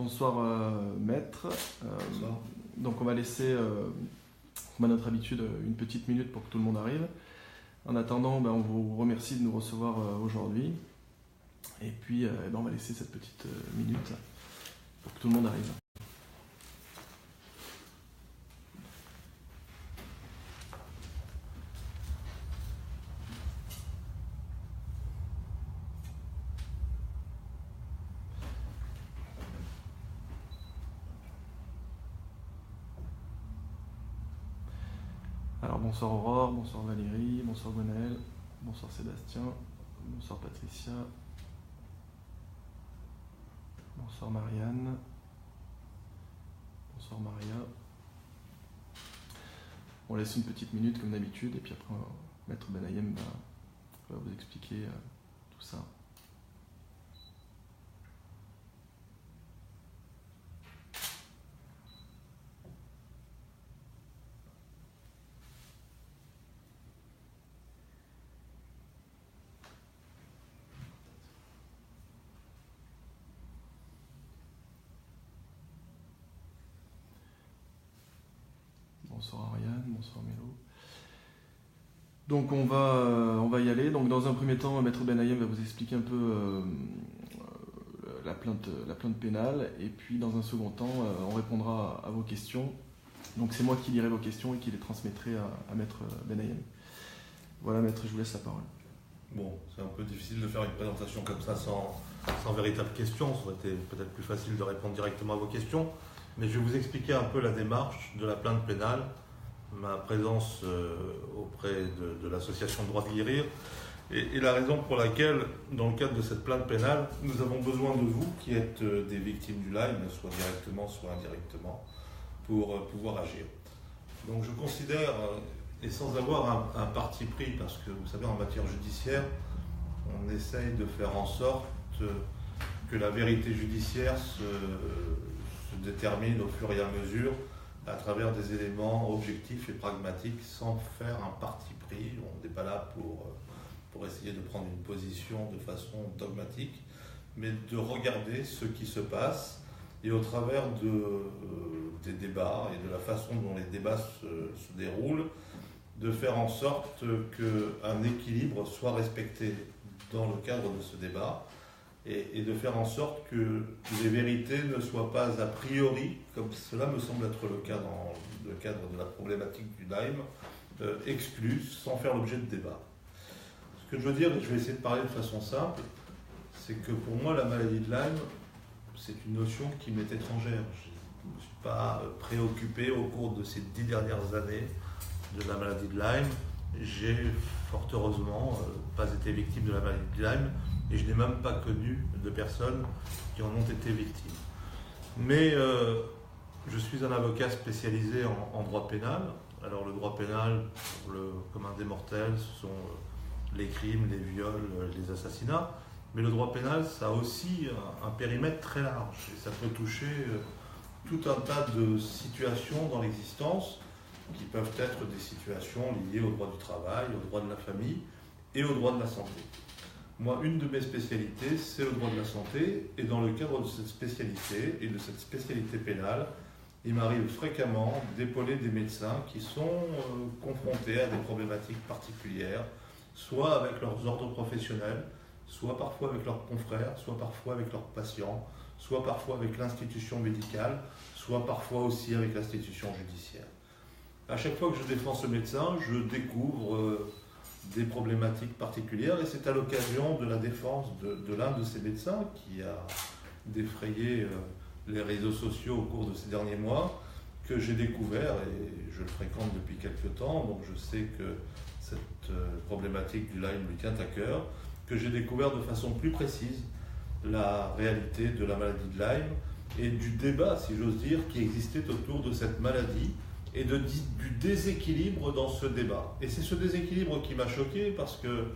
Bonsoir maître. Bonsoir. Donc on va laisser, comme à notre habitude, une petite minute pour que tout le monde arrive. En attendant, on vous remercie de nous recevoir aujourd'hui. Et puis on va laisser cette petite minute pour que tout le monde arrive. Alors bonsoir Aurore, bonsoir Valérie, bonsoir Gwenaël, bonsoir Sébastien, bonsoir Patricia, bonsoir Marianne, bonsoir Maria. On laisse une petite minute comme d'habitude et puis après Maître Benayem va vous expliquer tout ça. Bonsoir Ariane, bonsoir Mélo. Donc on va y aller. Donc dans un premier temps, Maître Benayem va vous expliquer un peu la plainte pénale, et puis dans un second temps, on répondra à vos questions. Donc c'est moi qui lirai vos questions et qui les transmettrai à Maître Benayem. Voilà Maître, je vous laisse la parole. Bon, c'est un peu difficile de faire une présentation comme ça sans véritable question. Ça aurait été peut-être plus facile de répondre directement à vos questions. Mais je vais vous expliquer un peu la démarche de la plainte pénale, ma présence auprès de l'association Droit de guérir, et la raison pour laquelle, dans le cadre de cette plainte pénale, nous avons besoin de vous, qui êtes des victimes du Lyme, soit directement, soit indirectement, pour pouvoir agir. Donc je considère, et sans avoir un parti pris, parce que vous savez, en matière judiciaire, on essaye de faire en sorte que la vérité judiciaire se détermine au fur et à mesure à travers des éléments objectifs et pragmatiques sans faire un parti pris. On n'est pas là pour essayer de prendre une position de façon dogmatique, mais de regarder ce qui se passe et au travers des débats et de la façon dont les débats se déroulent, de faire en sorte qu'un équilibre soit respecté dans le cadre de ce débat, et de faire en sorte que les vérités ne soient pas a priori, comme cela me semble être le cas dans le cadre de la problématique du Lyme, exclues sans faire l'objet de débat. Ce que je veux dire, et je vais essayer de parler de façon simple, c'est que pour moi la maladie de Lyme, c'est une notion qui m'est étrangère. Je ne me suis pas préoccupé au cours de ces 10 dernières années de la maladie de Lyme. J'ai fort heureusement pas été victime de la maladie de Lyme, et je n'ai même pas connu de personnes qui en ont été victimes. Mais je suis un avocat spécialisé en droit pénal. Alors le droit pénal, pour le commun des mortels, ce sont les crimes, les viols, les assassinats. Mais le droit pénal, ça a aussi un périmètre très large. Et ça peut toucher tout un tas de situations dans l'existence qui peuvent être des situations liées au droit du travail, au droit de la famille et au droit de la santé. Moi, une de mes spécialités, c'est le droit de la santé, et dans le cadre de cette spécialité et de cette spécialité pénale, il m'arrive fréquemment d'épauler des médecins qui sont confrontés à des problématiques particulières, soit avec leurs ordres professionnels, soit parfois avec leurs confrères, soit parfois avec leurs patients, soit parfois avec l'institution médicale, soit parfois aussi avec l'institution judiciaire. À chaque fois que je défends ce médecin, je découvre des problématiques particulières, et c'est à l'occasion de la défense de l'un de ces médecins qui a défrayé les réseaux sociaux au cours de ces derniers mois que j'ai découvert, et je le fréquente depuis quelques temps, donc je sais que cette problématique du Lyme lui tient à cœur, que j'ai découvert de façon plus précise la réalité de la maladie de Lyme et du débat, si j'ose dire, qui existait autour de cette maladie, et du déséquilibre dans ce débat. Et c'est ce déséquilibre qui m'a choqué, parce que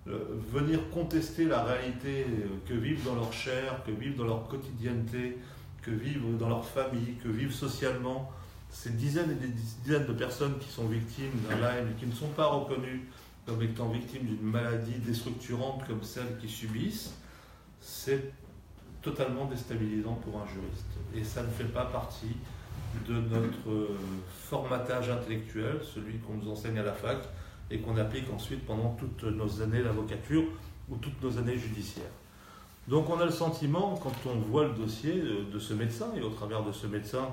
venir contester la réalité que vivent dans leur chair, que vivent dans leur quotidienneté, que vivent dans leur famille, que vivent socialement ces dizaines et des dizaines de personnes qui sont victimes d'un Lyme et qui ne sont pas reconnues comme étant victimes d'une maladie déstructurante comme celle qu'ils subissent, c'est totalement déstabilisant pour un juriste. Et ça ne fait pas partie de notre formatage intellectuel, celui qu'on nous enseigne à la fac et qu'on applique ensuite pendant toutes nos années d'avocature ou toutes nos années judiciaires. Donc on a le sentiment, quand on voit le dossier de ce médecin, et au travers de ce médecin,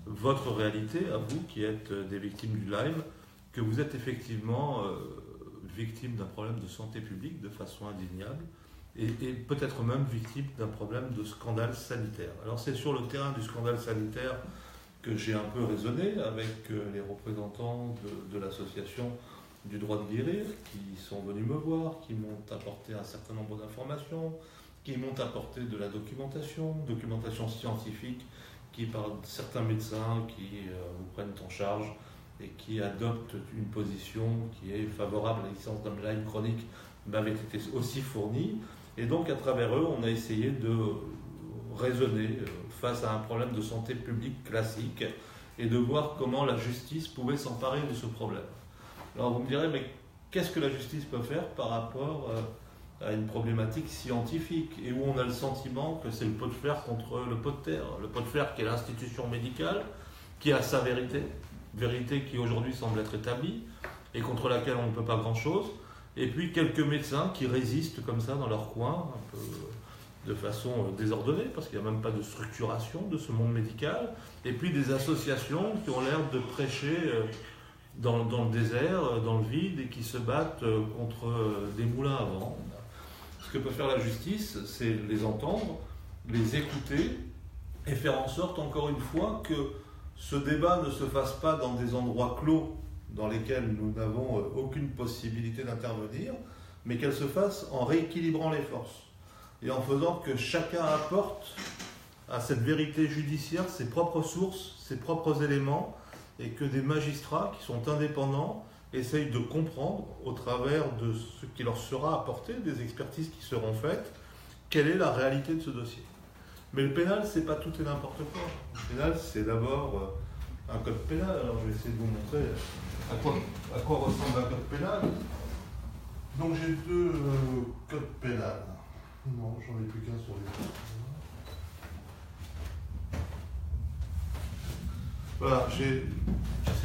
votre réalité, à vous qui êtes des victimes du Lyme, que vous êtes effectivement victime d'un problème de santé publique de façon indéniable, et peut-être même victime d'un problème de scandale sanitaire. Alors c'est sur le terrain du scandale sanitaire que j'ai un peu raisonné avec les représentants de l'association du droit de guérir, qui sont venus me voir, qui m'ont apporté un certain nombre d'informations, qui m'ont apporté de la documentation scientifique, qui par certains médecins qui vous prennent en charge et qui adoptent une position qui est favorable à l'existence d'un Lyme chronique, m'avait été aussi fournie. Et donc à travers eux, on a essayé de raisonner face à un problème de santé publique classique et de voir comment la justice pouvait s'emparer de ce problème. Alors vous me direz, mais qu'est-ce que la justice peut faire par rapport à une problématique scientifique et où on a le sentiment que c'est le pot de fer contre le pot de terre. Le pot de fer qui est l'institution médicale, qui a sa vérité qui aujourd'hui semble être établie et contre laquelle on ne peut pas grand-chose, et puis quelques médecins qui résistent comme ça dans leur coin, un peu de façon désordonnée, parce qu'il n'y a même pas de structuration de ce monde médical, et puis des associations qui ont l'air de prêcher dans le désert, dans le vide, et qui se battent contre des moulins à vent. Ce que peut faire la justice, c'est les entendre, les écouter, et faire en sorte, encore une fois, que ce débat ne se fasse pas dans des endroits clos dans lesquels nous n'avons aucune possibilité d'intervenir, mais qu'elle se fasse en rééquilibrant les forces et en faisant que chacun apporte à cette vérité judiciaire ses propres sources, ses propres éléments, et que des magistrats qui sont indépendants essayent de comprendre, au travers de ce qui leur sera apporté, des expertises qui seront faites, quelle est la réalité de ce dossier. Mais le pénal, c'est pas tout et n'importe quoi. Le pénal, c'est d'abord un code pénal. Alors je vais essayer de vous montrer à quoi ressemble un code pénal. Donc j'ai deux codes pénals. Non, j'en ai plus qu'un sur les deux. Voilà, j'ai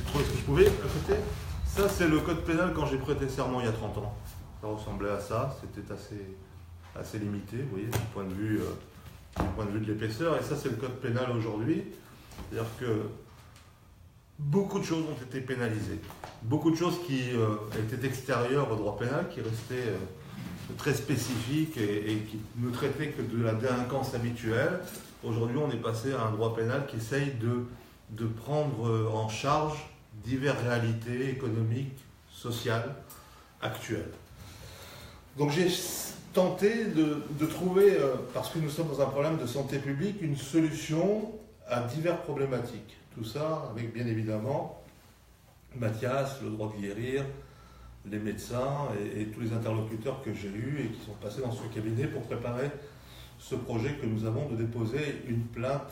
trouvé ce que je pouvais à côté. Ça, c'est le code pénal quand j'ai prêté serment il y a 30 ans. Ça ressemblait à ça, c'était assez limité, vous voyez, du point de vue de l'épaisseur. Et ça, c'est le code pénal aujourd'hui. C'est-à-dire que beaucoup de choses ont été pénalisées. Beaucoup de choses qui étaient extérieures au droit pénal, qui restaient très spécifiques et qui ne traitaient que de la délinquance habituelle. Aujourd'hui, on est passé à un droit pénal qui essaye de prendre en charge diverses réalités économiques, sociales, actuelles. Donc j'ai tenté de trouver, parce que nous sommes dans un problème de santé publique, une solution à diverses problématiques. Tout ça avec bien évidemment Mathias, le droit de guérir, les médecins et tous les interlocuteurs que j'ai eus et qui sont passés dans ce cabinet pour préparer ce projet que nous avons de déposer une plainte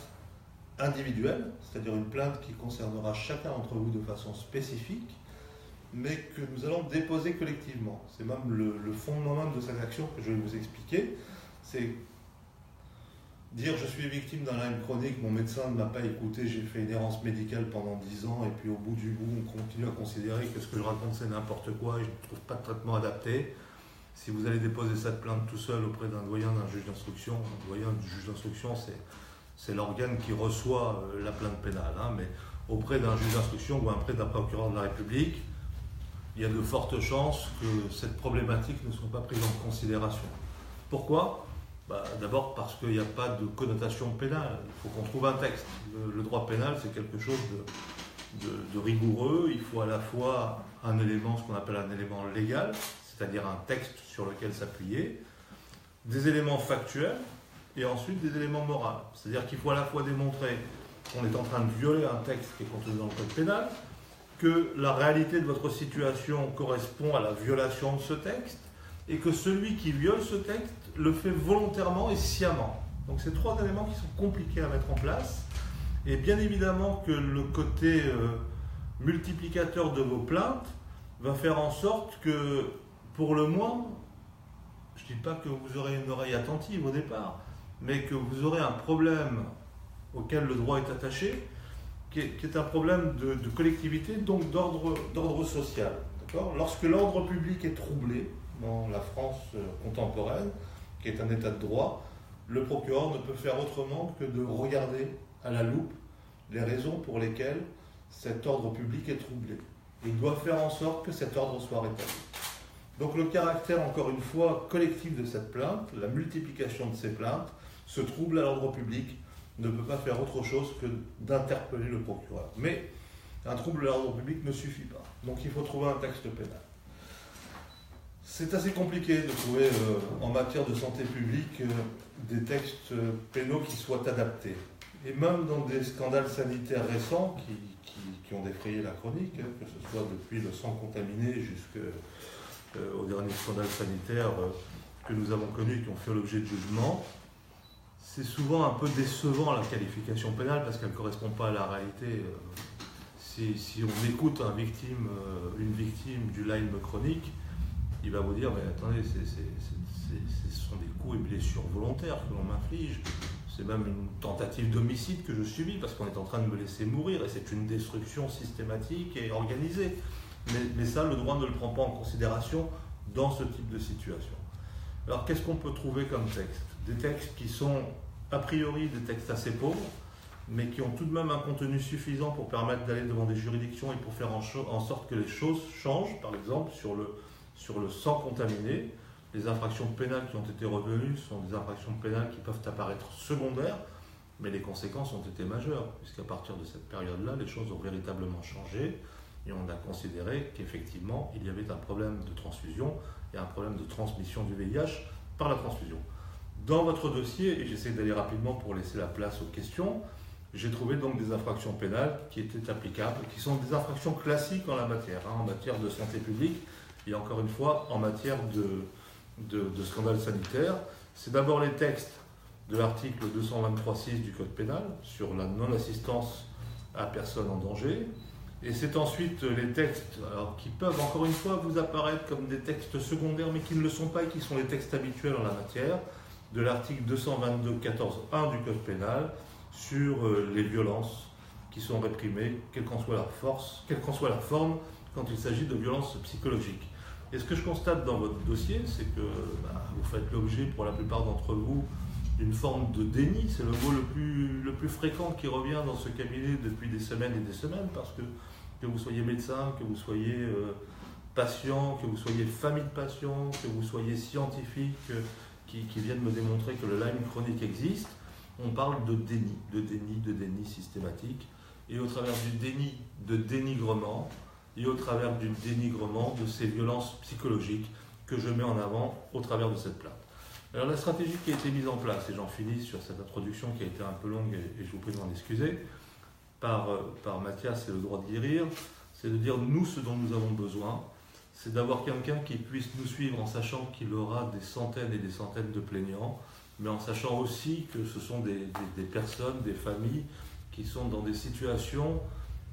individuelle, c'est-à-dire une plainte qui concernera chacun d'entre vous de façon spécifique, mais que nous allons déposer collectivement. C'est même le fondement même de cette action que je vais vous expliquer. C'est dire je suis victime d'un Lyme chronique, mon médecin ne m'a pas écouté, j'ai fait une errance médicale pendant 10 ans, et puis au bout du bout, on continue à considérer que ce que je raconte c'est n'importe quoi et je ne trouve pas de traitement adapté. Si vous allez déposer cette plainte tout seul auprès d'un doyen, d'un juge d'instruction, un doyen du juge d'instruction, c'est l'organe qui reçoit la plainte pénale, hein, mais auprès d'un juge d'instruction ou auprès d'un procureur de la République, il y a de fortes chances que cette problématique ne soit pas prise en considération. Pourquoi ? D'abord parce qu'il n'y a pas de connotation pénale. Il faut qu'on trouve un texte. Le droit pénal, c'est quelque chose de rigoureux. Il faut à la fois un élément, ce qu'on appelle un élément légal, c'est-à-dire un texte sur lequel s'appuyer, des éléments factuels et ensuite des éléments moraux. C'est-à-dire qu'il faut à la fois démontrer qu'on est en train de violer un texte qui est contenu dans le code pénal, que la réalité de votre situation correspond à la violation de ce texte, et que celui qui viole ce texte le fait volontairement et sciemment. Donc c'est trois éléments qui sont compliqués à mettre en place, et bien évidemment que le côté multiplicateur de vos plaintes va faire en sorte que, pour le moins, je ne dis pas que vous aurez une oreille attentive au départ, mais que vous aurez un problème auquel le droit est attaché, qui est un problème de collectivité, donc d'ordre social. D'accord ? Lorsque l'ordre public est troublé dans la France contemporaine, qui est un état de droit, le procureur ne peut faire autrement que de regarder à la loupe les raisons pour lesquelles cet ordre public est troublé. Et il doit faire en sorte que cet ordre soit rétabli. Donc le caractère, encore une fois, collectif de cette plainte, la multiplication de ces plaintes, ce trouble à l'ordre public ne peut pas faire autre chose que d'interpeller le procureur. Mais un trouble à l'ordre public ne suffit pas. Donc il faut trouver un texte pénal. C'est assez compliqué de trouver en matière de santé publique des textes pénaux qui soient adaptés. Et même dans des scandales sanitaires récents qui ont défrayé la chronique, que ce soit depuis le sang contaminé jusqu'au dernier scandale sanitaire que nous avons connu et qui ont fait l'objet de jugements, c'est souvent un peu décevant la qualification pénale parce qu'elle ne correspond pas à la réalité. Si on écoute une victime du Lyme chronique, il va vous dire, mais attendez, ce sont des coups et blessures volontaires que l'on m'inflige. C'est même une tentative d'homicide que je subis parce qu'on est en train de me laisser mourir et c'est une destruction systématique et organisée. Mais ça, le droit ne le prend pas en considération dans ce type de situation. Alors qu'est-ce qu'on peut trouver comme texte ? Des textes qui sont a priori des textes assez pauvres, mais qui ont tout de même un contenu suffisant pour permettre d'aller devant des juridictions et pour faire en sorte que les choses changent. Par exemple, sur le sang contaminé, les infractions pénales qui ont été revenues sont des infractions pénales qui peuvent apparaître secondaires, mais les conséquences ont été majeures, puisqu'à partir de cette période-là, les choses ont véritablement changé, et on a considéré qu'effectivement, il y avait un problème de transfusion et un problème de transmission du VIH par la transfusion. Dans votre dossier, et j'essaie d'aller rapidement pour laisser la place aux questions, j'ai trouvé donc des infractions pénales qui étaient applicables, qui sont des infractions classiques en la matière, en matière de santé publique, et encore une fois, en matière de scandale sanitaire. C'est d'abord les textes de l'article 223.6 du Code pénal sur la non-assistance à personne en danger. Et c'est ensuite les textes qui peuvent encore une fois vous apparaître comme des textes secondaires, mais qui ne le sont pas et qui sont les textes habituels en la matière, de l'article 222.14.1 du Code pénal sur les violences qui sont réprimées, quelle qu'en soit la forme, quand il s'agit de violences psychologiques. Et ce que je constate dans votre dossier, c'est que vous faites l'objet, pour la plupart d'entre vous, d'une forme de déni. C'est le mot le plus fréquent qui revient dans ce cabinet depuis des semaines et des semaines, parce que vous soyez médecin, que vous soyez patient, que vous soyez famille de patients, que vous soyez scientifique, qui viennent me démontrer que le Lyme chronique existe, on parle de déni systématique, et au travers du déni, de dénigrement, et au travers du dénigrement de ces violences psychologiques que je mets en avant au travers de cette plainte. Alors la stratégie qui a été mise en place, et j'en finis sur cette introduction qui a été un peu longue, et je vous prie de m'en excuser, par Mathias et le droit de guérir, c'est de dire nous ce dont nous avons besoin, c'est d'avoir quelqu'un qui puisse nous suivre en sachant qu'il aura des centaines et des centaines de plaignants, mais en sachant aussi que ce sont des personnes, des familles qui sont dans des situations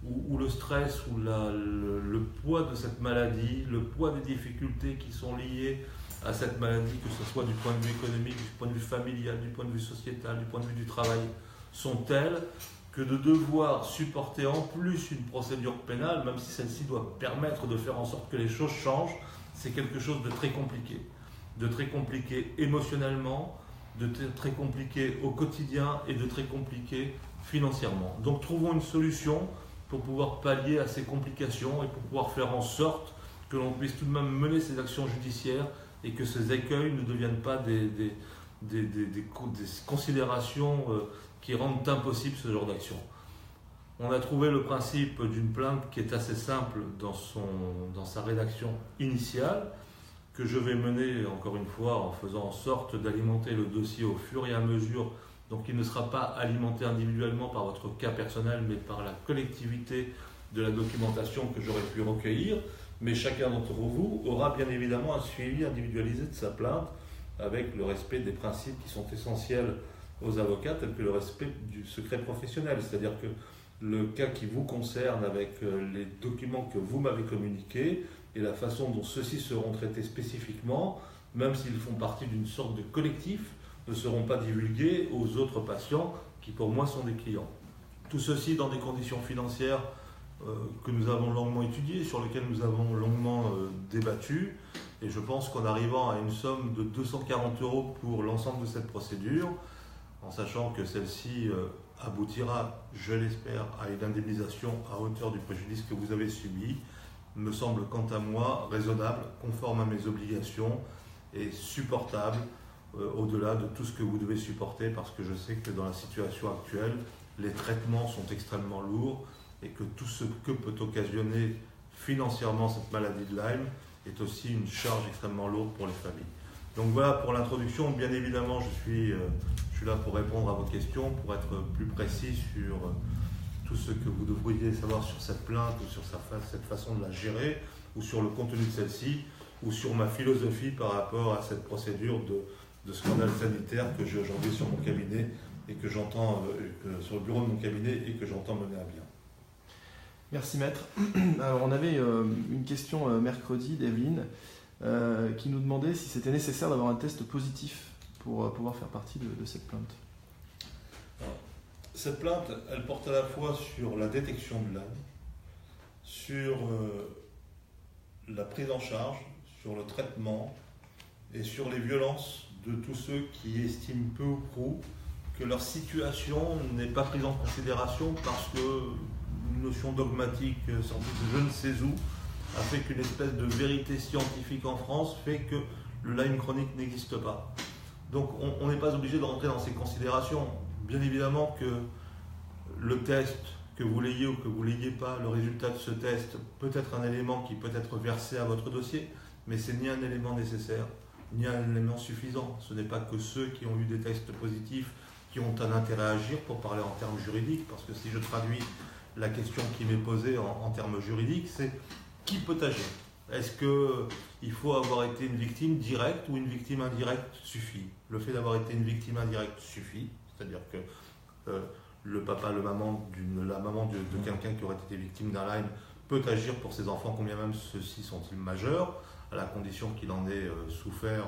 où le stress, où le poids de cette maladie, le poids des difficultés qui sont liées à cette maladie, que ce soit du point de vue économique, du point de vue familial, du point de vue sociétal, du point de vue du travail, sont telles que de devoir supporter en plus une procédure pénale, même si celle-ci doit permettre de faire en sorte que les choses changent, c'est quelque chose de très compliqué émotionnellement, de très compliqué au quotidien et de très compliqué financièrement. Donc trouvons une solution pour pouvoir pallier à ces complications et pour pouvoir faire en sorte que l'on puisse tout de même mener ces actions judiciaires et que ces écueils ne deviennent pas des considérations qui rendent impossible ce genre d'action. On a trouvé le principe d'une plainte qui est assez simple dans sa rédaction initiale, que je vais mener encore une fois en faisant en sorte d'alimenter le dossier au fur et à mesure. Donc il ne sera pas alimenté individuellement par votre cas personnel, mais par la collectivité de la documentation que j'aurais pu recueillir. Mais chacun d'entre vous aura bien évidemment un suivi individualisé de sa plainte, avec le respect des principes qui sont essentiels aux avocats, tels que le respect du secret professionnel. C'est-à-dire que le cas qui vous concerne, avec les documents que vous m'avez communiqués, et la façon dont ceux-ci seront traités spécifiquement, même s'ils font partie d'une sorte de collectif, ne seront pas divulguées aux autres patients qui pour moi sont des clients. Tout ceci dans des conditions financières que nous avons longuement étudiées, sur lesquelles nous avons longuement débattu, et je pense qu'en arrivant à une somme de 240 € pour l'ensemble de cette procédure, en sachant que celle-ci aboutira, je l'espère, à une indemnisation à hauteur du préjudice que vous avez subi, me semble quant à moi raisonnable, conforme à mes obligations et supportable au-delà de tout ce que vous devez supporter, parce que je sais que dans la situation actuelle, les traitements sont extrêmement lourds et que tout ce que peut occasionner financièrement cette maladie de Lyme est aussi une charge extrêmement lourde pour les familles. Donc voilà pour l'introduction. Bien évidemment, je suis là pour répondre à vos questions, pour être plus précis sur tout ce que vous devriez savoir sur cette plainte ou sur cette façon de la gérer, ou sur le contenu de celle-ci, ou sur ma philosophie par rapport à cette procédure de scandale sanitaire que j'ai aujourd'hui sur mon cabinet et que j'entends sur le bureau de mon cabinet et que j'entends mener à bien. Merci maître. Alors on avait une question mercredi d'Evelyne qui nous demandait si c'était nécessaire d'avoir un test positif pour pouvoir faire partie de cette plainte. Alors, cette plainte, elle porte à la fois sur la détection de Lyme, sur la prise en charge, sur le traitement et sur les violences de tous ceux qui estiment peu ou prou que leur situation n'est pas prise en considération parce que une notion dogmatique sortie de je ne sais où a fait qu'une espèce de vérité scientifique en France fait que le Lyme chronique n'existe pas. Donc on n'est pas obligé de rentrer dans ces considérations. Bien évidemment que le test, que vous l'ayez ou que vous ne l'ayez pas, le résultat de ce test peut être un élément qui peut être versé à votre dossier, mais ce n'est ni un élément nécessaire, ni un élément suffisant. Ce n'est pas que ceux qui ont eu des tests positifs qui ont un intérêt à agir, pour parler en termes juridiques, parce que si je traduis la question qui m'est posée en termes juridiques, c'est qui peut agir? Est-ce qu'il faut avoir été une victime directe ou une victime indirecte suffit? Le fait d'avoir été une victime indirecte suffit, c'est-à-dire que le papa, la maman de quelqu'un qui aurait été victime d'un Lyme peut agir pour ses enfants, combien même ceux-ci sont-ils majeurs, à la condition qu'il en ait souffert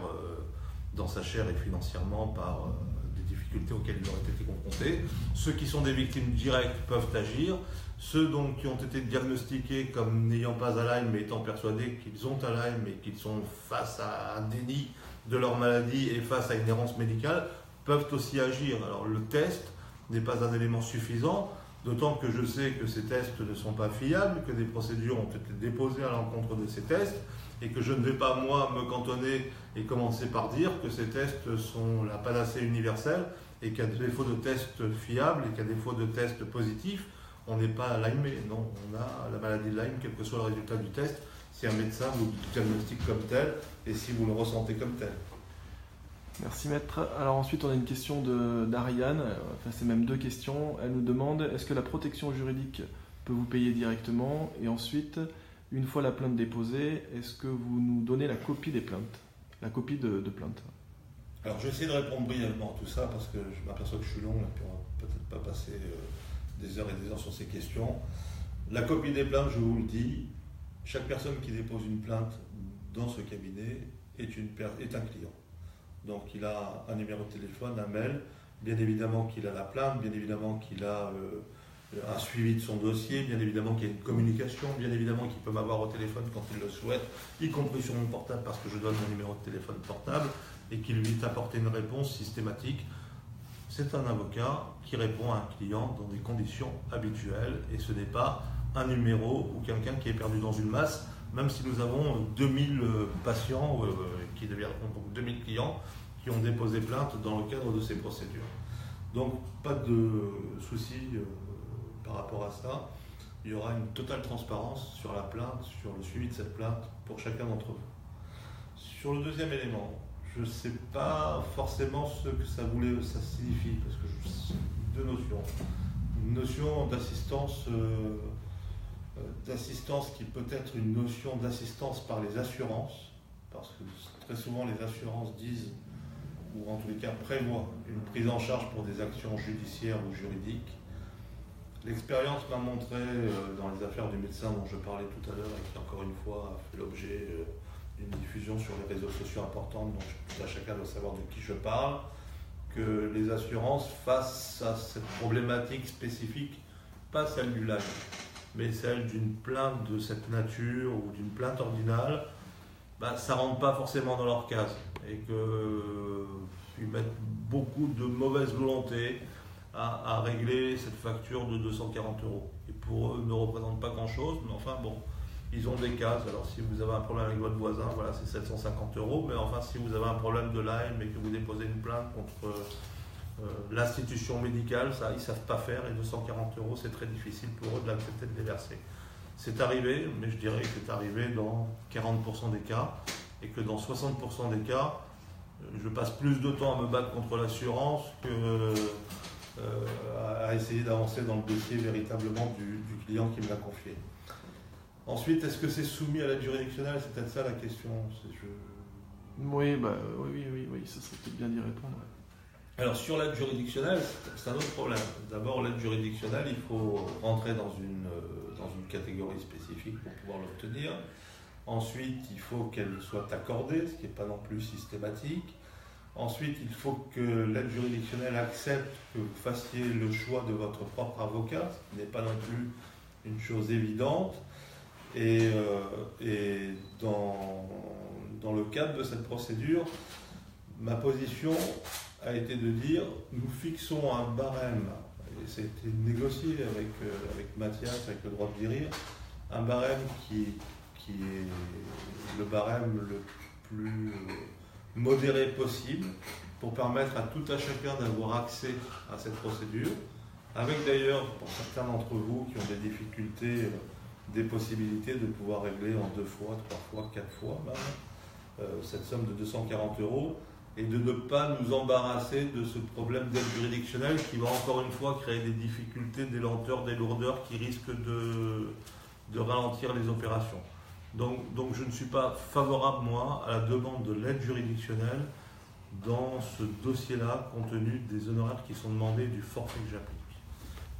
dans sa chair et financièrement par des difficultés auxquelles il aurait été confronté. Ceux qui sont des victimes directes peuvent agir. Ceux donc qui ont été diagnostiqués comme n'ayant pas un Lyme mais étant persuadés qu'ils ont un Lyme et qu'ils sont face à un déni de leur maladie et face à une errance médicale peuvent aussi agir. Alors le test n'est pas un élément suffisant, d'autant que je sais que ces tests ne sont pas fiables, que des procédures ont été déposées à l'encontre de ces tests et que je ne vais pas moi me cantonner et commencer par dire que ces tests sont la panacée universelle et qu'à défaut de tests fiables et qu'à défaut de tests positifs, on n'est pas Lymé, non, on a la maladie de Lyme, quel que soit le résultat du test, si un médecin vous diagnostique comme tel et si vous le ressentez comme tel. Merci maître. Alors ensuite on a une question d'Ariane, enfin c'est même deux questions. Elle nous demande, est-ce que la protection juridique peut vous payer directement? Et ensuite, une fois la plainte déposée, est-ce que vous nous donnez la copie des plaintes? La copie de plainte. Alors je vais essayer de répondre brièvement à tout ça parce que je m'aperçois que je suis long et puis on va peut-être pas passer des heures et des heures sur ces questions. La copie des plaintes, je vous le dis, chaque personne qui dépose une plainte dans ce cabinet est un client. Donc il a un numéro de téléphone, un mail, bien évidemment qu'il a la plainte, bien évidemment qu'il a un suivi de son dossier, bien évidemment qu'il y a une communication, bien évidemment qu'il peut m'avoir au téléphone quand il le souhaite, y compris sur mon portable parce que je donne mon numéro de téléphone portable et qu'il lui est apporté une réponse systématique. C'est un avocat qui répond à un client dans des conditions habituelles et ce n'est pas un numéro ou quelqu'un qui est perdu dans une masse, même si nous avons 2000 patients qui deviendront donc 2000 clients qui ont déposé plainte dans le cadre de ces procédures. Donc pas de souci par rapport à ça. Il y aura une totale transparence sur la plainte, sur le suivi de cette plainte pour chacun d'entre vous. Sur le deuxième élément, je ne sais pas forcément ce que ça signifie, parce que c'est deux notions. Une notion d'assistance qui peut être une notion d'assistance par les assurances, parce que très souvent les assurances disent, ou en tous les cas prévoient, une prise en charge pour des actions judiciaires ou juridiques. L'expérience m'a montré dans les affaires du médecin dont je parlais tout à l'heure et qui encore une fois a fait l'objet d'une diffusion sur les réseaux sociaux importante, donc tout à chacun doit savoir de qui je parle, que les assurances face à cette problématique spécifique, pas celle du Lyme, mais celle d'une plainte de cette nature ou d'une plainte ordinale, ça ne rentre pas forcément dans leur case et qu'ils mettent beaucoup de mauvaise volonté à régler cette facture de 240 €. Et pour eux, ne représente pas grand-chose, mais enfin bon, ils ont des cases. Alors si vous avez un problème avec votre voisin, voilà, c'est 750 €, mais enfin si vous avez un problème de Lyme et que vous déposez une plainte contre l'institution médicale, ça ils ne savent pas faire, et 240 € c'est très difficile pour eux de l'accepter, de les verser. C'est arrivé, mais je dirais que c'est arrivé dans 40% des cas, et que dans 60% des cas, je passe plus de temps à me battre contre l'assurance que à essayer d'avancer dans le dossier véritablement du client qui me l'a confié. Ensuite, est-ce que c'est soumis à l'aide juridictionnelle? C'est peut-être ça la question. Oui, ça serait peut-être bien d'y répondre. Ouais. Alors sur l'aide juridictionnelle, c'est un autre problème. D'abord, l'aide juridictionnelle, il faut rentrer dans une catégorie spécifique pour pouvoir l'obtenir. Ensuite, il faut qu'elle soit accordée, ce qui n'est pas non plus systématique. Ensuite, il faut que l'aide juridictionnelle accepte que vous fassiez le choix de votre propre avocat, ce qui n'est pas non plus une chose évidente. Et dans le cadre de cette procédure, ma position a été de dire, nous fixons un barème, et ça a été négocié avec Mathias, avec le droit de dire, un barème qui est le barème le plus modéré possible pour permettre à tout à chacun d'avoir accès à cette procédure, avec d'ailleurs, pour certains d'entre vous qui ont des difficultés, des possibilités de pouvoir régler en 2 fois, 3 fois, 4 fois même, cette somme de 240 €, et de ne pas nous embarrasser de ce problème d'aide juridictionnelle qui va encore une fois créer des difficultés, des lenteurs, des lourdeurs qui risquent de ralentir les opérations. Donc je ne suis pas favorable, moi, à la demande de l'aide juridictionnelle dans ce dossier-là, compte tenu des honoraires qui sont demandés et du forfait que j'applique.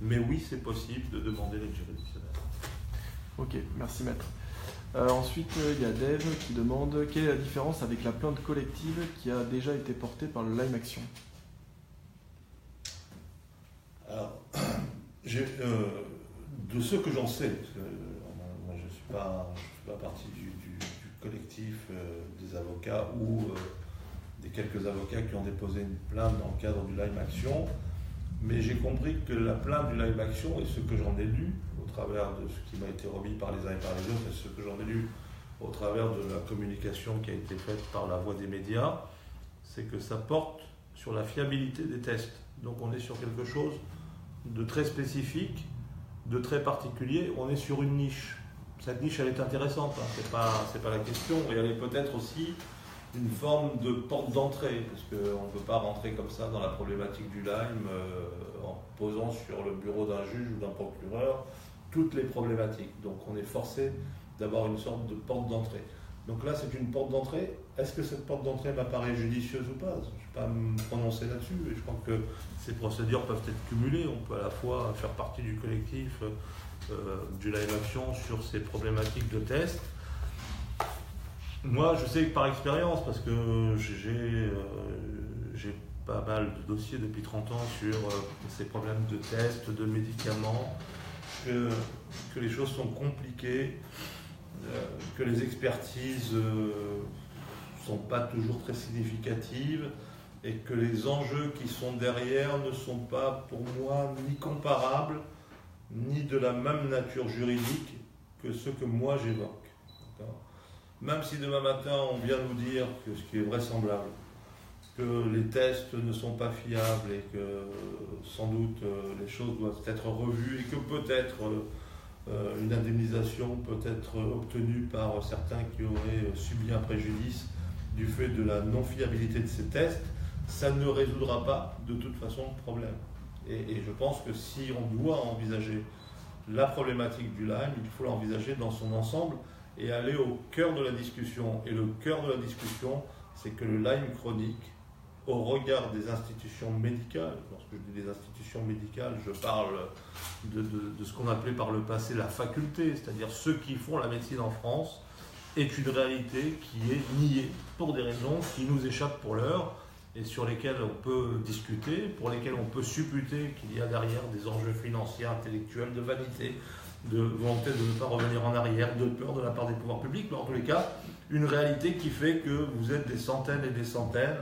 Mais oui, c'est possible de demander l'aide juridictionnelle. Ok, merci maître. Ensuite, il y a Dave qui demande quelle est la différence avec la plainte collective qui a déjà été portée par le Lyme Action. Alors, de ce que j'en sais, parce que moi je ne suis pas partie du collectif des avocats ou des quelques avocats qui ont déposé une plainte dans le cadre du Lyme Action, mais j'ai compris que la plainte du Lyme Action, et ce que j'en ai lu au travers de ce qui m'a été remis par les uns et par les autres, et ce que j'en ai lu au travers de la communication qui a été faite par la voie des médias, c'est que ça porte sur la fiabilité des tests. Donc on est sur quelque chose de très spécifique, de très particulier, on est sur une niche. Cette niche, elle est intéressante, hein. C'est pas la question, et elle est peut-être aussi une forme de porte d'entrée, parce qu'on ne peut pas rentrer comme ça dans la problématique du Lyme en posant sur le bureau d'un juge ou d'un procureur toutes les problématiques. Donc on est forcé d'avoir une sorte de porte d'entrée. Donc là, c'est une porte d'entrée. Est-ce que cette porte d'entrée m'apparaît judicieuse ou pas? Je ne vais pas me prononcer là-dessus. Et je crois que ces procédures peuvent être cumulées. On peut à la fois faire partie du collectif du Lyme Action sur ces problématiques de test. Moi, je sais que par expérience, parce que j'ai pas mal de dossiers depuis 30 ans sur ces problèmes de tests, de médicaments, que les choses sont compliquées, que les expertises ne sont pas toujours très significatives et que les enjeux qui sont derrière ne sont pas, pour moi, ni comparables, ni de la même nature juridique que ceux que moi j'évoque. Même si demain matin on vient nous dire que ce qui est vraisemblable, que les tests ne sont pas fiables et que sans doute les choses doivent être revues et que peut-être une indemnisation peut être obtenue par certains qui auraient subi un préjudice du fait de la non-fiabilité de ces tests, ça ne résoudra pas de toute façon le problème. Et je pense que si on doit envisager la problématique du Lyme, il faut l'envisager dans son ensemble et aller au cœur de la discussion. Et le cœur de la discussion, c'est que le Lyme chronique, au regard des institutions médicales, lorsque je dis des institutions médicales, je parle de ce qu'on appelait par le passé la faculté, c'est-à-dire ceux qui font la médecine en France, est une réalité qui est niée pour des raisons qui nous échappent pour l'heure et sur lesquels on peut discuter, pour lesquels on peut supputer qu'il y a derrière des enjeux financiers, intellectuels, de vanité, de volonté de ne pas revenir en arrière, de peur de la part des pouvoirs publics, mais en tous les cas, une réalité qui fait que vous êtes des centaines et des centaines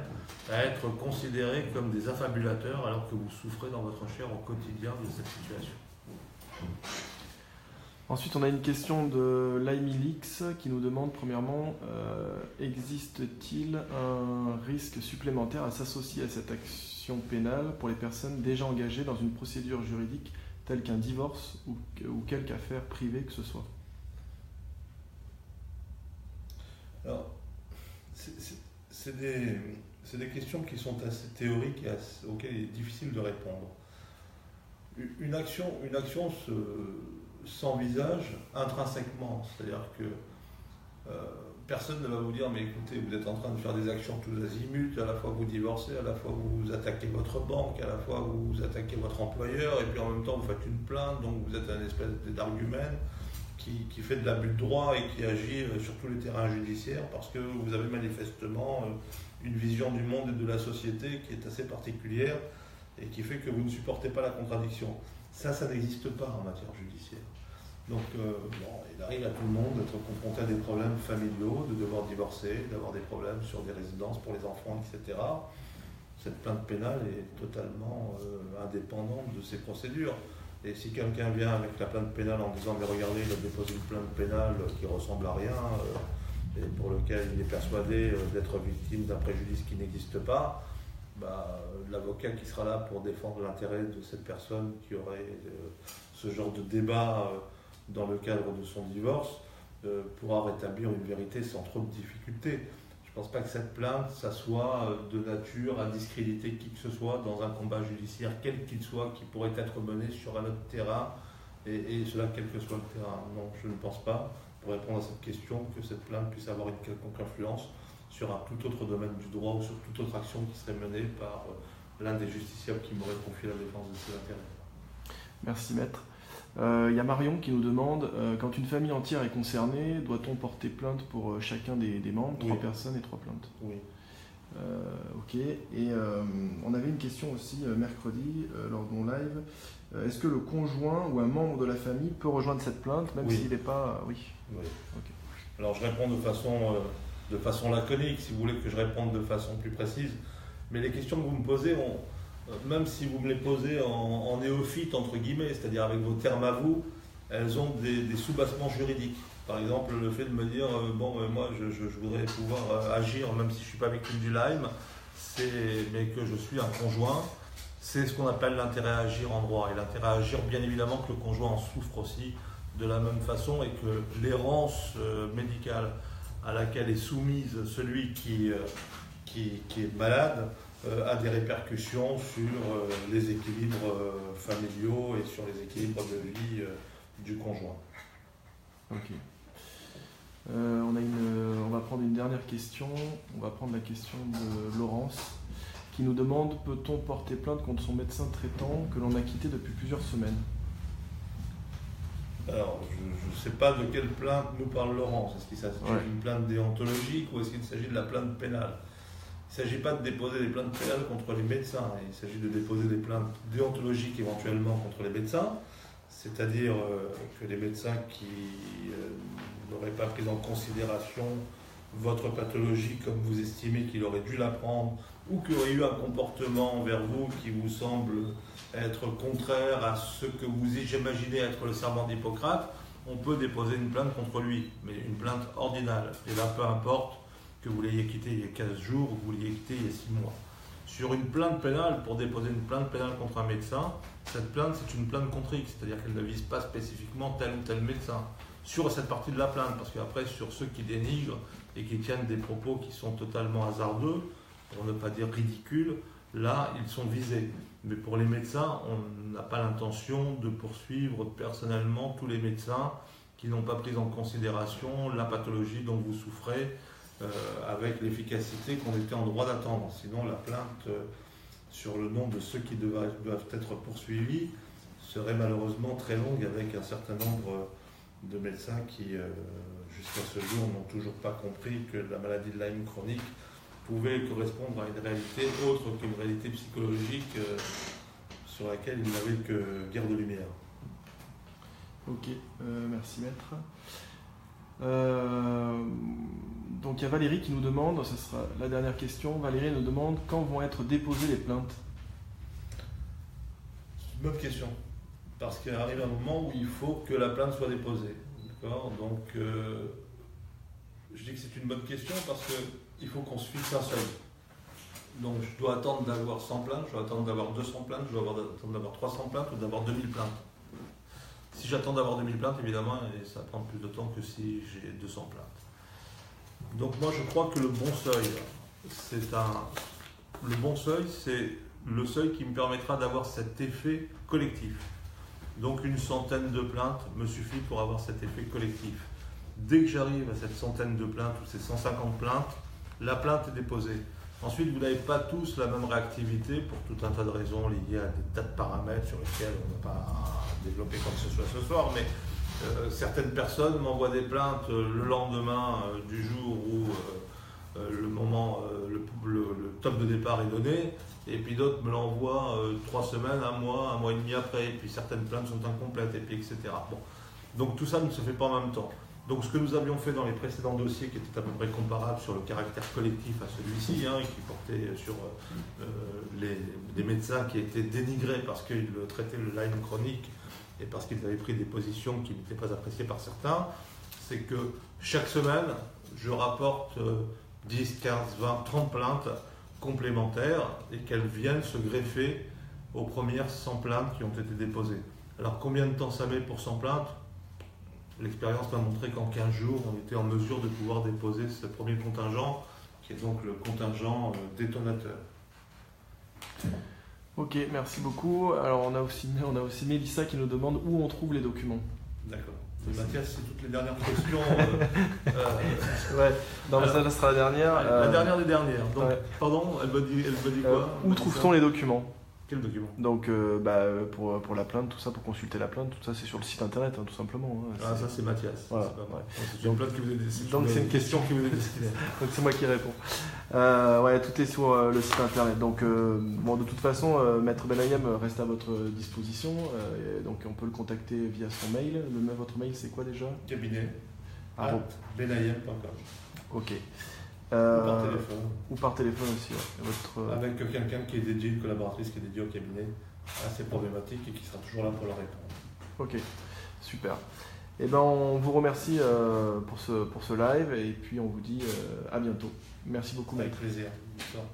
à être considérés comme des affabulateurs alors que vous souffrez dans votre chair au quotidien de cette situation. Ensuite, on a une question de Laimilix qui nous demande premièrement, existe-t-il un risque supplémentaire à s'associer à cette action pénale pour les personnes déjà engagées dans une procédure juridique telle qu'un divorce ou quelque affaire privée que ce soit? Alors, c'est des questions qui sont assez théoriques et auxquelles il est difficile de répondre. Une action s'envisage intrinsèquement, c'est-à-dire que personne ne va vous dire mais écoutez, vous êtes en train de faire des actions tous azimuts, à la fois vous divorcez, à la fois vous attaquez votre banque, à la fois vous attaquez votre employeur, et puis en même temps vous faites une plainte, donc vous êtes un espèce d'argument qui fait de l'abus de droit et qui agit sur tous les terrains judiciaires parce que vous avez manifestement une vision du monde et de la société qui est assez particulière et qui fait que vous ne supportez pas la contradiction. Ça n'existe pas en matière judiciaire. Donc, il arrive à tout le monde d'être confronté à des problèmes familiaux, de devoir divorcer, d'avoir des problèmes sur des résidences pour les enfants, etc. Cette plainte pénale est totalement indépendante de ces procédures. Et si quelqu'un vient avec la plainte pénale en disant « mais regardez, il a déposé une plainte pénale qui ressemble à rien et pour lequel il est persuadé d'être victime d'un préjudice qui n'existe pas », l'avocat qui sera là pour défendre l'intérêt de cette personne qui aurait ce genre de débat dans le cadre de son divorce pourra rétablir une vérité sans trop de difficultés. Je ne pense pas que cette plainte, ça soit de nature à discréditer qui que ce soit dans un combat judiciaire, quel qu'il soit, qui pourrait être mené sur un autre terrain, et cela quel que soit le terrain. Non, je ne pense pas, pour répondre à cette question, que cette plainte puisse avoir une quelconque influence sur un tout autre domaine du droit ou sur toute autre action qui serait menée par l'un des justiciables qui m'aurait confié la défense de ses intérêts. Merci maître. Il y a Marion qui nous demande, quand une famille entière est concernée, doit-on porter plainte pour chacun des membres, 3 personnes et 3 plaintes? Oui. Ok, et on avait une question aussi mercredi lors de mon live. Est-ce que le conjoint ou un membre de la famille peut rejoindre cette plainte, même s'il n'est pas... Oui. Okay. Alors je réponds de façon laconique, si vous voulez que je réponde de façon plus précise, mais les questions que vous me posez même si vous me les posez en néophyte, entre guillemets, c'est-à-dire avec vos termes à vous, elles ont des sous-bassements juridiques. Par exemple, le fait de me dire, moi je voudrais pouvoir agir, même si je ne suis pas victime du Lyme, mais que je suis un conjoint, c'est ce qu'on appelle l'intérêt à agir en droit. Et l'intérêt à agir, bien évidemment que le conjoint en souffre aussi de la même façon et que l'errance médicale à laquelle est soumise celui qui est malade, a des répercussions sur les équilibres familiaux et sur les équilibres de vie du conjoint. Ok. On va prendre une dernière question. On va prendre la question de Laurence qui nous demande, peut-on porter plainte contre son médecin traitant que l'on a quitté depuis plusieurs semaines? Alors, je ne sais pas de quelle plainte nous parle Laurence. Est-ce qu'il s'agit d'une plainte déontologique ou est-ce qu'il s'agit de la plainte pénale? Il ne s'agit pas de déposer des plaintes pénales contre les médecins, il s'agit de déposer des plaintes déontologiques éventuellement contre les médecins, c'est-à-dire que les médecins qui n'auraient pas pris en considération votre pathologie comme vous estimez qu'il aurait dû la prendre, ou qui aurait eu un comportement envers vous qui vous semble être contraire à ce que vous imaginez être le serment d'Hippocrate, on peut déposer une plainte contre lui, mais une plainte ordinale, et là peu importe que vous l'ayez quitté il y a 15 jours ou que vous l'ayez quitté il y a 6 mois. Sur une plainte pénale, pour déposer une plainte pénale contre un médecin, cette plainte c'est une plainte contre X, c'est-à-dire qu'elle ne vise pas spécifiquement tel ou tel médecin. Sur cette partie de la plainte, parce qu'après sur ceux qui dénigrent et qui tiennent des propos qui sont totalement hasardeux, pour ne pas dire ridicules, là ils sont visés. Mais pour les médecins, on n'a pas l'intention de poursuivre personnellement tous les médecins qui n'ont pas pris en considération la pathologie dont vous souffrez, avec l'efficacité qu'on était en droit d'attendre. Sinon, la plainte sur le nom de ceux qui doivent être poursuivis serait malheureusement très longue, avec un certain nombre de médecins qui, jusqu'à ce jour, n'ont toujours pas compris que la maladie de Lyme chronique pouvait correspondre à une réalité autre qu'une réalité psychologique sur laquelle il n'avait que guère de lumière. Ok, merci maître. Donc il y a Valérie qui nous demande, ce sera la dernière question, Valérie nous demande quand vont être déposées les plaintes. C'est une bonne question, parce qu'il arrive un moment où il faut que la plainte soit déposée. D'accord ? Donc je dis que c'est une bonne question parce qu'il faut qu'on se fixe un seuil. Donc je dois attendre d'avoir 100 plaintes, je dois attendre d'avoir 200 plaintes, je dois attendre d'avoir 300 plaintes ou d'avoir 2000 plaintes. Si j'attends d'avoir 2000 plaintes, évidemment, et ça prend plus de temps que si j'ai 200 plaintes. Donc moi je crois que le bon seuil, c'est le seuil qui me permettra d'avoir cet effet collectif. Donc une centaine de plaintes me suffit pour avoir cet effet collectif. Dès que j'arrive à cette centaine de plaintes ou ces 150 plaintes, la plainte est déposée. Ensuite, vous n'avez pas tous la même réactivité pour tout un tas de raisons liées à des tas de paramètres sur lesquels on ne va pas développer quoi que ce soit ce soir, mais certaines personnes m'envoient des plaintes le lendemain du jour où le top de départ est donné, et puis d'autres me l'envoient 3 semaines, un mois et demi après, et puis certaines plaintes sont incomplètes, et puis etc. Bon. Donc tout ça ne se fait pas en même temps. Donc ce que nous avions fait dans les précédents dossiers, qui étaient à peu près comparables sur le caractère collectif à celui-ci, qui portait sur des médecins qui étaient dénigrés parce qu'ils traitaient le Lyme chronique et parce qu'ils avaient pris des positions qui n'étaient pas appréciées par certains, c'est que chaque semaine, je rapporte 10, 15, 20, 30 plaintes complémentaires et qu'elles viennent se greffer aux premières 100 plaintes qui ont été déposées. Alors combien de temps ça met pour 100 plaintes ? L'expérience m'a montré qu'en 15 jours, on était en mesure de pouvoir déposer ce premier contingent, qui est donc le contingent détonateur. Ok, merci beaucoup. Alors on a aussi Mélissa qui nous demande où on trouve les documents. D'accord. Mathias, c'est toutes les dernières questions. Ouais, non, mais ça sera la dernière. La dernière des dernières. Donc, ouais. Pardon, elle me dit quoi ? Où trouve-t-on les documents ? Quel document ? Donc, pour la plainte, tout ça, pour consulter la plainte, tout ça, c'est sur le site internet, tout simplement. Ah, ça, c'est Mathias. Voilà, c'est pas moi. ouais. C'est une plainte qui vous est destinée. Donc, c'est une question qui vous est destinée. Donc, c'est moi qui réponds. Ouais, tout est sur le site internet. Donc, de toute façon, Maître Benayem reste à votre disposition. Donc, on peut le contacter via son mail. Votre mail, c'est quoi déjà ? cabinet@benayem.com. Ok. Ou par téléphone. Ou par téléphone aussi, ouais. Avec quelqu'un qui est dédié, une collaboratrice qui est dédiée au cabinet à ces problématiques et qui sera toujours là pour leur répondre. Ok, super. Eh ben, on vous remercie pour ce live et puis on vous dit à bientôt. Merci beaucoup, Avec Maître. plaisir. Bonsoir.